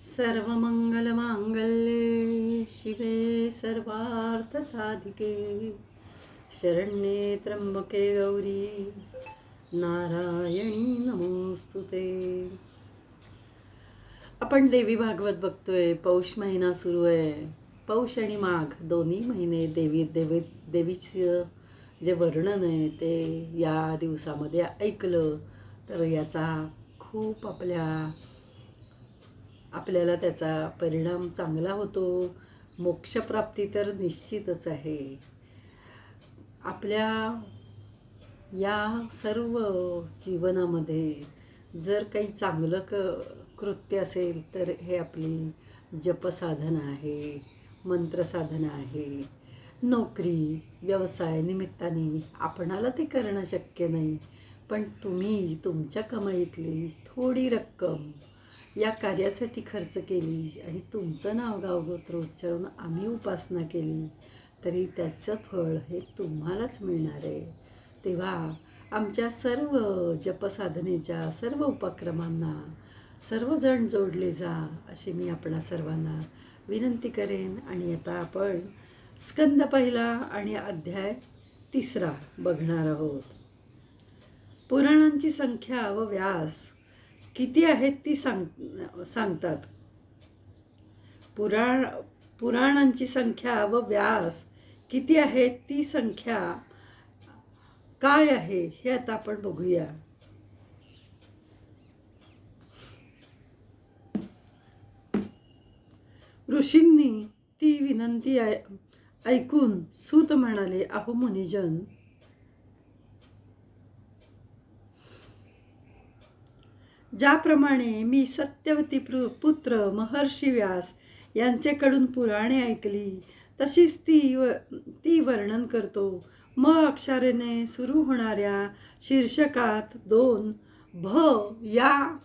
सर्वमंगलमांगल्ये शिवे सर्वार्थसाधिके शरण्ये त्र्यंबके गौरी नारायणी नमोस्तुते। आपण देवी भागवत बघतोय। पौष महिना सुरू आहे। पौष आणि माघ दोन्ही महिने देवीचं जे वर्णन आहे ते या दिवसामध्ये ऐकलं तर याचा खूप आपल्याला त्याचा परिणाम चांगला होतो। मोक्षप्राप्ती तर निश्चितच आहे। आपल्या या सर्व जीवनामध्ये जर काही चांगलं कृत्य असेल तर हे आपली जपसाधना आहे, मंत्रसाधना आहे। नोकरी व्यवसाय निमित्ताने आपणाला ते करणं शक्य नाही, पण तुम्ही तुमच्या कमाईतली थोडी रक्कम या कार्यासाठी खर्च केली आणि तुमचं नाव गावगोत्र उच्चारून आम्ही उपासना केली तरी त्याचं फळ हे तुम्हालाच मिळणार आहे। तेव्हा आमच्या सर्व जपसाधनेच्या सर्व उपक्रमांना सर्वजण जोडले जा अशी मी आपणा सर्वांना विनंती करेन। आणि आता आपण स्कंद पहिला आणि अध्याय 3 बघणार आहोत। पुराणांची संख्या व व्यास किती आहेत ती सांगतात। पुराणांची संख्या व व्यास किती आहेत ती संख्या काय आहे हे आता आपण बघूया। ऋषींनी ती विनंती ऐकून सूत म्हणाले, अहो मुनिजन, ज्याप्रमाणे मी सत्यवती पुत्र महर्षी व्यास यांचेकडून पुराणे ऐकली तशीच ती वर्णन करतो। म अक्षराने सुरू होणाऱ्या शीर्षकात 2 भ या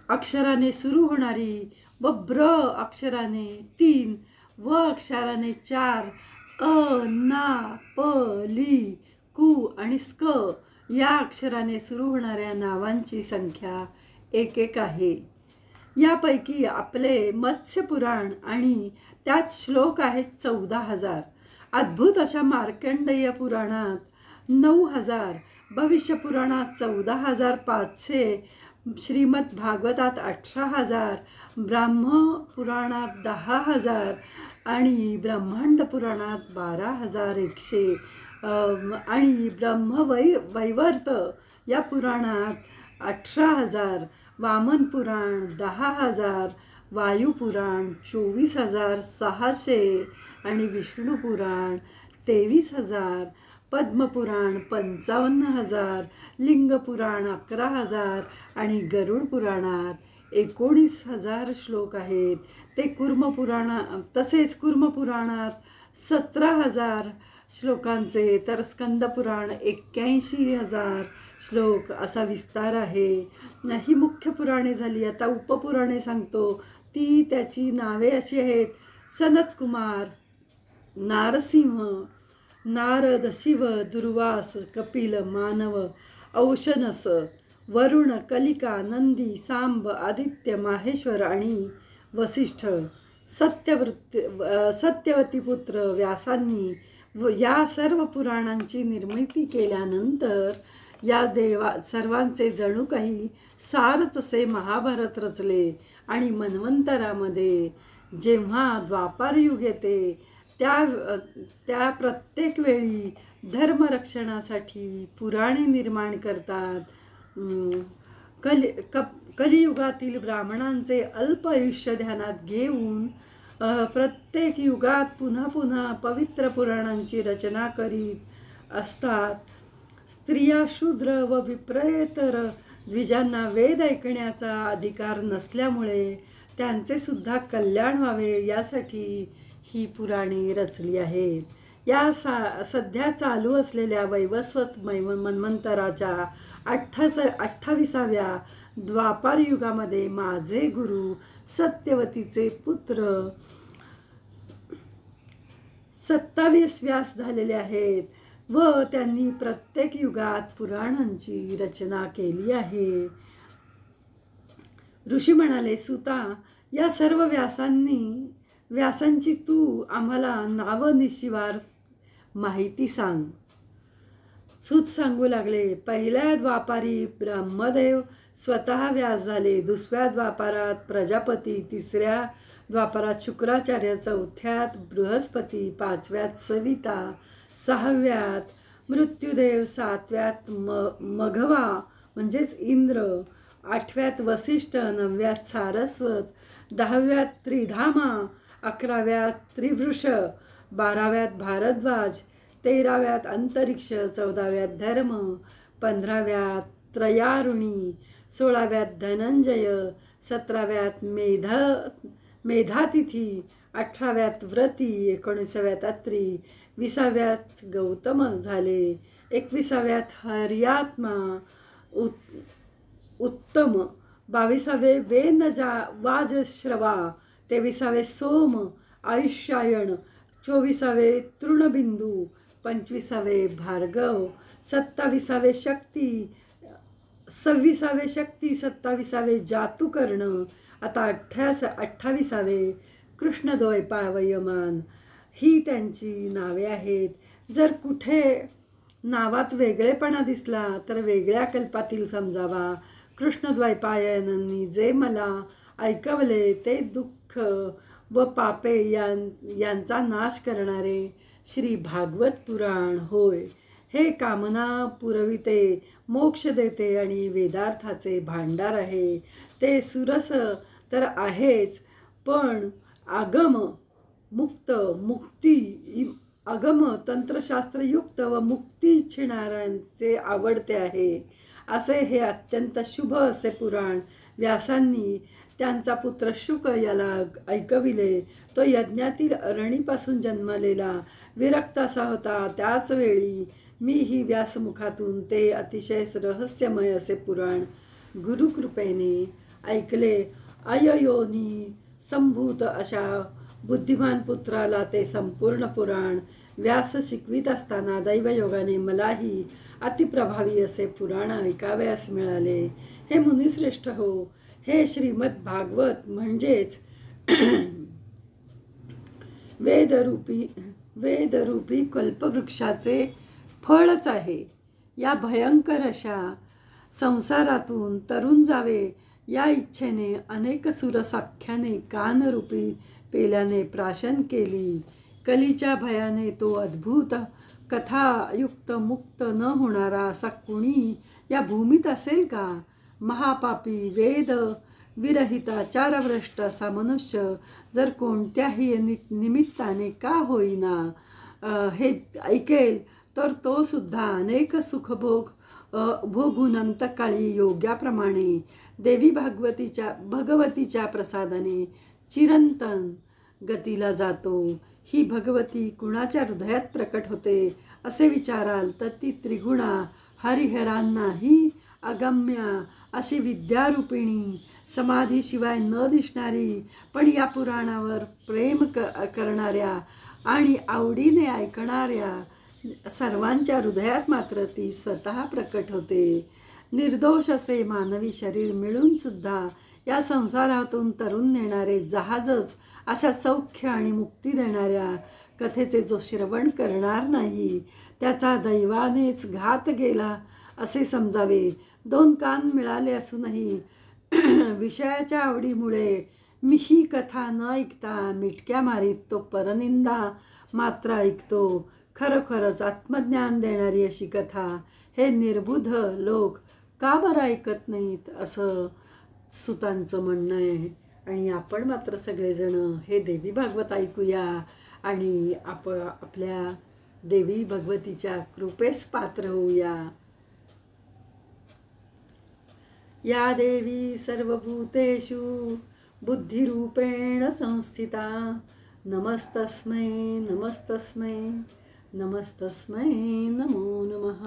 अक्षराने सुरू होणारी व ब्र अक्षराने 3 व अक्षराने 4 अ ना प ली कु आणि स्क या अक्षराने सुरू होणाऱ्या नावांची संख्या 1 आहे। यापैकी आपले मत्स्य पुराण आणि त्यात श्लोक आहेत 14,000। अद्भुत अशा मार्कंडेय पुराणात 9,000, भविष्य पुराणात 14,500, श्रीमद भागवतात 18,000, ब्राह्म पुराणात 10,000 आणि ब्रह्मांड पुराणात 12,100 आणि ब्रह्मवैवर्त या पुराणात 18,000, वामन पुराण 10,000, वायुपुराण 24,600 आणि विष्णू पुराण 23,000, पद्मपुराण 55,000, लिंग पुराण 11,000 आणि गरुड पुराणात 19,000 श्लोक आहेत। तसेच कुर्म पुराणात 17,000 श्लोकांचे तर स्कंद पुराण 81,000 श्लोक असा विस्तार आहे। ही मुख्य पुराणे झाली। आता उपपुराणे सांगतो। त्याची नावे अशी आहेत: सनतकुमार, नारसिंह, नारद, शिव, दुर्वास, कपिल, मानव, औशनस, वरुण, कलिका, नंदी, सांब, आदित्य, माहेश्वर आणि वसिष्ठ। सत्यवती पुत्र व्यासांनी या सर्व पुराणांची निर्मिती केल्यानंतर या सर्वांचे जणू काही सारच असे महाभारत रचले। आणि मन्वंतरामध्ये जेव्हा द्वापारयुग येते त्या प्रत्येक वेळी धर्मरक्षणासाठी पुराणे निर्माण करतात। कलियुगातील ब्राह्मणांचे अल्प आयुष्य ध्यानात घेऊन प्रत्येक युगात पुन्हा पुन्हा पवित्र पुराणांची रचना करीत असतात। स्त्रिया, शूद्र व विप्रेतर द्विजांना वेद ऐकण्याचा अधिकार नसल्यामुळे त्यांचे सुद्धा कल्याण व्हावे यासाठी ही पुराणे रचली आहेत। या सध्या चालू असलेल्या वैवस्वत मन्वंतराच्या 28व्या द्वापार युगामध्ये माझे गुरु सत्यवतीचे पुत्र 27 व्यास झालेले आहेत व त्यांनी प्रत्येक युगात पुराणांची रचना केली आहे। ऋषी म्हणाले, सुता, या सर्व व्यासांची तू आम्हाला नावनिशिवार माहिती सांग. सूत सांगू लागले, पहिल्या द्वापारी ब्रह्मदेव स्वतः व्यास झाले, दुसऱ्या द्वापारात प्रजापती, तिसऱ्या द्वापारात शुक्राचार्य, चौथ्यात बृहस्पती, पाचव्यात सविता, सहाव्यात मृत्युदेव, सातव्यात मघवा म्हणजेच इंद्र, आठव्यात वसिष्ठ, नवव्यात सारस्वत, दहाव्यात त्रिधामा, अकराव्यात त्रिवृष, बाराव्यात भारद्वाज, तेराव्यात अंतरिक्ष, चौदाव्यात धर्म, पंधराव्यात त्रयारुणी, सोळाव्यात धनंजय, सतराव्यात मेधातिथी, अठराव्यात व्रती, 19व्यात अत्री, 20व्यात गौतम झाले, 21व्यात हरियात्मा उत्तम, 22वे वाजश्रवा, 23वे सोम आयुष्यायण, 24वे तृणबिंदू, 25वे भार्गव, 27वे शक्ती, 26वे शक्ती, 27वे जातुकर्ण, आता 28वे कृष्णद्वैपायमान. ही त्यांची नावे आहेत. जर कुठे नावात वेगळेपणा दिसला तर वेगळ्या कल्पातील समजावा. कृष्णद्वैपायनांनी जे मला ऐकवले ते दुःख व पापे यांचा नाश करणारे श्री भागवत पुराण होय. हे कामना पुरविते, मोक्ष देते आणि वेदार्थाचे भांडार आहे. ते सुरस तर आहेच, पण आगम तंत्रशास्त्रयुक्त व मुक्ती इच्छिणाऱ्यांचे आवडते आहे. असे हे अत्यंत शुभ असे पुराण व्यासांनी त्यांचा पुत्र शुक याला ऐकविले. तो यज्ञातील अरणीपासून जन्मलेला विरक्त असा होता. त्याच वेळी मीही व्यासमुखातून ते अतिशय रहस्यमय असे पुराण गुरुकृपेने ऐकले. अययोनी संभूत अशा बुद्धिमान पुत्राला ते संपूर्ण पुराण व्यास शिकवित असताना दैवयोगाने मलाही अतिप्रभावी असे पुराण ऐकावयास मिळाले. हे मुनिश्रेष्ठ हो, हे श्रीमद भागवत म्हणजेच वेदरूपी कल्पवृक्षाचे फळच आहे. या भयंकर अशा संसारातून तरुण जावे या इच्छेने अनेक सुरसाख्याने कानरूपी पेल्याने प्राशन केली. कलीच्या भयाने तो अद्भुत कथायुक्त मुक्त न होणारा असा कुणी या भूमीत असेल का? महापापी वेद विरहिताचारभ्रष्ट असा मनुष्य जर कोणत्याही निमित्ताने का होईना हे ऐकेल तर तो सुद्धा अनेक सुखभोग भोगून अंतकाळी योग्याप्रमाणे देवी भगवतीच्या प्रसादाने चिरंतन गतीला जातो. ही भगवती कुणाच्या हृदयात प्रकट होते असे विचाराल तर ती त्रिगुणा हरिहरांनाही अगम्य अशी विद्यारूपिणी, समाधीशिवाय न दिसणारी, पण या पुराणावर प्रेम करणाऱ्या आणि आवडीने ऐकणाऱ्या सर्वांच्या हृदयात मात्र ती स्वतः प्रकट होते. निर्दोष असे मानवी शरीर मिळून सुद्धा या संसारातून तरुण नेणारे जहाजच अशा सौख्य आणि मुक्ती देणाऱ्या कथेचे जो श्रवण करणार नाही त्याचा दैवानेच घात गेला असे समजावे. 2 कान मिळाले असूनही विषयाच्या आवडीमुळे मी ही कथा न ऐकता मिटक्या मारीत तो परनिंदा मात्र ऐकतो. खरोखरच आत्मज्ञान देणारी अशी कथा हे निर्बुध लोक का बरं ऐकत नाहीत असं सुतांचं म्हणणं आहे. आणि आपण मात्र सगळेजण हे देवी भागवत ऐकूया आणि आपल्या देवी भगवतीच्या कृपेस पात्र होऊया. या देवी सर्वभूतेषु बुद्धिरूपेण संस्थिता. नमस्तस्मै नमस्तस्मै नमस्तस्मै नमो नमः.